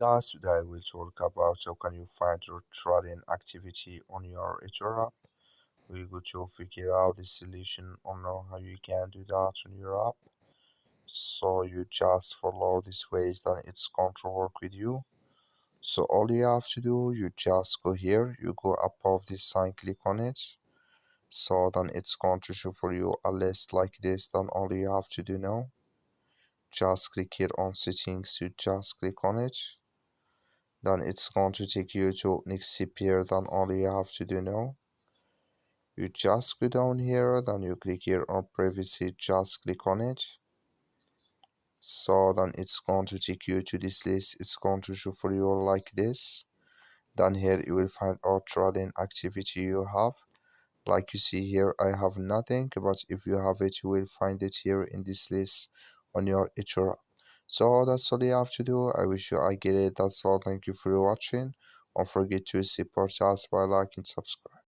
guys, today we'll talk about how can you find your trading activity on your eToro. We're going to figure out the solution on how you can do that on your app. So you just follow these ways, then it's going to work with you. So all you have to do, you just go here, you go above this sign, click on it. So then it's going to show for you a list like this. Then all you have to do now, just click here on settings, you just click on it. Then it's going to take you to next CPR. Then all you have to do now, you just go down here, then you click here on privacy, just click on it. So then it's going to take you to this list. It's going to show for you like this. Then here you will find all trading activity you have. Like you see here, I have nothing, but if you have it, you will find it here in this list on your eToro. So that's all you have to do. I wish you I get it. That's all. Thank you for watching. Don't forget to support us by liking and subscribe.